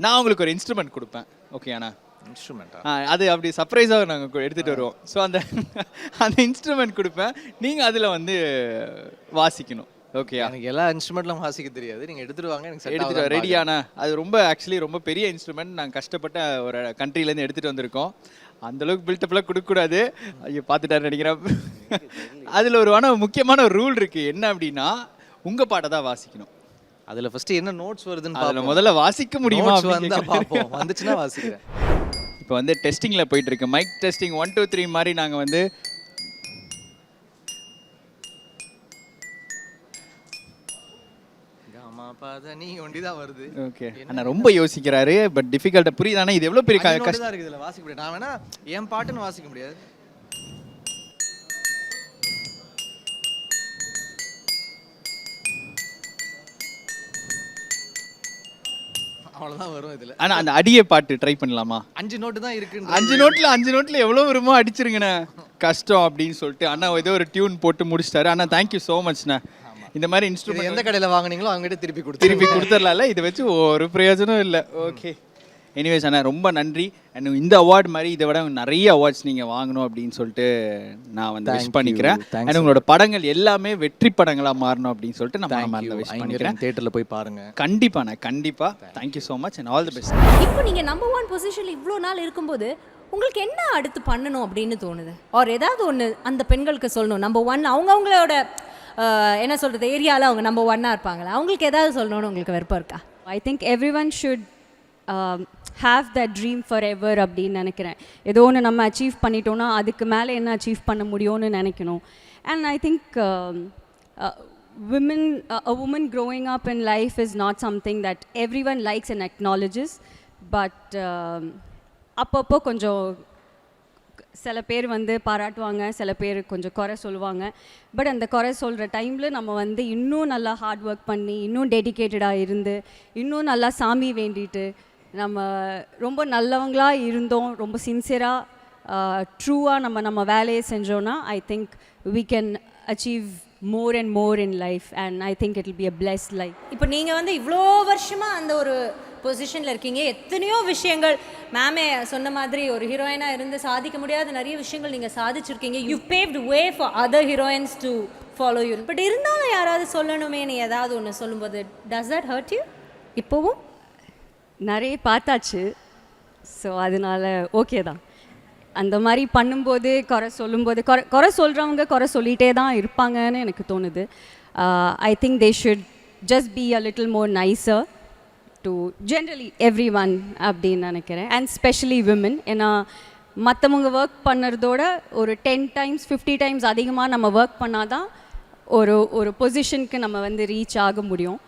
நான் உங்களுக்கு ஒரு இன்ஸ்ட்ருமெண்ட் கொடுப்பேன், ஓகேண்ணா? இன்ஸ்ட்ருமெண்ட்டா? அது அப்படி சர்ப்ரைஸாக நாங்கள் எடுத்துகிட்டு வருவோம். ஸோ அந்த இன்ஸ்ட்ருமெண்ட் கொடுப்பேன், நீங்கள் அதில் வந்து வாசிக்கணும், ஓகே? எனக்கு எல்லா இன்ஸ்ட்ருமெண்ட்லாம் வாசிக்க தெரியாது, நீங்கள் எடுத்துகிட்டு வாங்க, எனக்கு எடுத்துகிட்டு ரெடியாண்ணா. அது ஆக்சுவலி ரொம்ப பெரிய இன்ஸ்ட்ருமெண்ட், நாங்கள் கஷ்டப்பட்ட ஒரு கண்ட்ரிலேருந்து எடுத்துகிட்டு வந்திருக்கோம். அந்தளவுக்கு பில்டப்லாம் கொடுக்கக்கூடாது. ஐயோ பார்த்துட்டாரு நினைக்கிறேன். அதில் முக்கியமான ஒரு ரூல் இருக்குது. என்ன அப்படின்னா, உங்கள் பாட்டை தான் வாசிக்கணும். அதில் ஃபஸ்ட்டு என்ன நோட்ஸ் வருதுன்னு அதில் முதல்ல வாசிக்க முடியுமா வந்தால் பார்ப்போம், வந்துச்சுன்னா வாசிக்கிறேன். இப்போ வந்து டெஸ்டிங்கில் போயிட்டுருக்கு. மைக் டெஸ்டிங் 1 2 3 மாதிரி நாங்கள் வந்து நீ ஒண்டிதான் வருது. ஓகே அண்ணா ரொம்ப யோசிக்கிறாரு, பட் டிஃபிகல்ட்டாக புரியுது. ஆனால் இது எவ்வளோ பெரிய கஷ்டம் இருக்குது இதில் வாசிக்க முடியாது. நான் வேணா என் பாட்டுன்னு வாசிக்க முடியாது. அவ்வளோதான் வரும் இதில். ஆனால் அந்த அடியை பாட்டு ட்ரை பண்ணலாமா? 5 நோட்டு தான் இருக்கு. 5 நோட்டில் எவ்வளோ வருமோ அடிச்சிருங்கண்ணே. கஷ்டம் அப்படின்னு சொல்லிட்டு அண்ணா ஏதோ ஒரு டியூன் போட்டு முடிச்சிட்டாரு. அண்ணா தேங்க்யூ ஸோ மச்ண்ணா. இந்த மாதிரி இன்ஸ்ட்ருமெண்ட் எந்த கடையில் வாங்கினீங்களோ அவங்ககிட்ட திருப்பி கொடுத்துடலாம்ல. இதை வச்சு ஒரு பிரயோஜனம் இல்லை. ஓகே, எனிவேஸ் அண்ணா ரொம்ப நன்றி. அண்ட் இந்த அவார்டு மாதிரி இதை விட நிறைய அவார்ட்ஸ் நீங்கள் வாங்கணும் அப்படின்னு சொல்லிட்டு நான் வந்து விஷ் பண்ணிக்கிறேன். அண்ட் உங்களோட படங்கள் எல்லாமே வெற்றி படங்களாக மாறணும் அப்படின்னு சொல்லிட்டு நான் விஷ் பண்ணிக்கிறேன். தியேட்டரில் போய் பாருங்க. கண்டிப்பாண்ணா, கண்டிப்பாக. Thank you so much and all the best. இப்போ நீங்கள் நம்பர் 1 பொசிஷனில் இவ்வளோ நாள் இருக்கும்போது உங்களுக்கு என்ன அடுத்து பண்ணணும் அப்படின்னு தோணுது? ஆர் ஏதாவது ஒன்று அந்த பெண்களுக்கு சொல்லணும். நம்பர் 1 அவங்களோட என்ன சொல்கிறது ஏரியாவில் அவங்க நம்பர் 1 இருப்பாங்களா? அவங்களுக்கு ஏதாவது சொல்லணும்னு உங்களுக்கு விருப்பம் இருக்கா? I think every one should have the dream for ever அப்படின்னு நினைக்கிறேன். ஏதோ ஒன்று நம்ம அச்சீவ் பண்ணிட்டோன்னா அதுக்கு மேலே என்ன அச்சீவ் பண்ண முடியும்னு நினைக்கணும். And I think a woman growing up in life is not something that everyone likes and acknowledges, but அப்பப்போ கொஞ்சம் சில பேர் வந்து பாராட்டுவாங்க, சில பேர் கொஞ்சம் குறை சொல்லுவாங்க. பட் அந்த குறை சொல்கிற டைமில் நம்ம வந்து இன்னும் நல்லா ஹார்ட் ஒர்க் பண்ணி, இன்னும் டெடிக்கேட்டடாக இருந்து, இன்னும் நல்லா சாமி வேண்டிட்டு, நம்ம ரொம்ப நல்லவங்களாக இருந்தோம், ரொம்ப சின்சியராக ட்ரூவாக நம்ம வேலையை செஞ்சோன்னா I think we can achieve more and more in life, and I think it will be a blessed life. இப்போ நீங்கள் வந்து இவ்வளோ வருஷமாக அந்த ஒரு பொசிஷனில் இருக்கீங்க. எத்தனையோ விஷயங்கள் மேமே சொன்ன மாதிரி ஒரு ஹீரோயினாக இருந்து சாதிக்க முடியாத நிறைய விஷயங்கள் நீங்கள் சாதிச்சிருக்கீங்க. You paved way for other heroines to follow you. But இருந்தாலும் யாராவது சொல்லணுமே நீ ஏதாவது ஒன்று சொல்லும்போது டஸ் தட் ஹர்ட் யூ? இப்போவும் நிறைய பார்த்தாச்சு, ஸோ அதனால் ஓகே தான். அந்த மாதிரி பண்ணும்போது குறை சொல்லும்போது குறை சொல்கிறவங்க குறை சொல்லிகிட்டே தான் இருப்பாங்கன்னு எனக்கு தோணுது. I think they should just be a little more nicer to generally every one அப்படின்னு நினைக்கிறேன். And specially women. ஏன்னா மற்றவங்க ஒர்க் பண்ணுறதோட ஒரு 10 times 50 times அதிகமாக நம்ம ஒர்க் பண்ணால் தான் ஒரு பொசிஷனுக்கு நம்ம வந்து ரீச் ஆக முடியும்.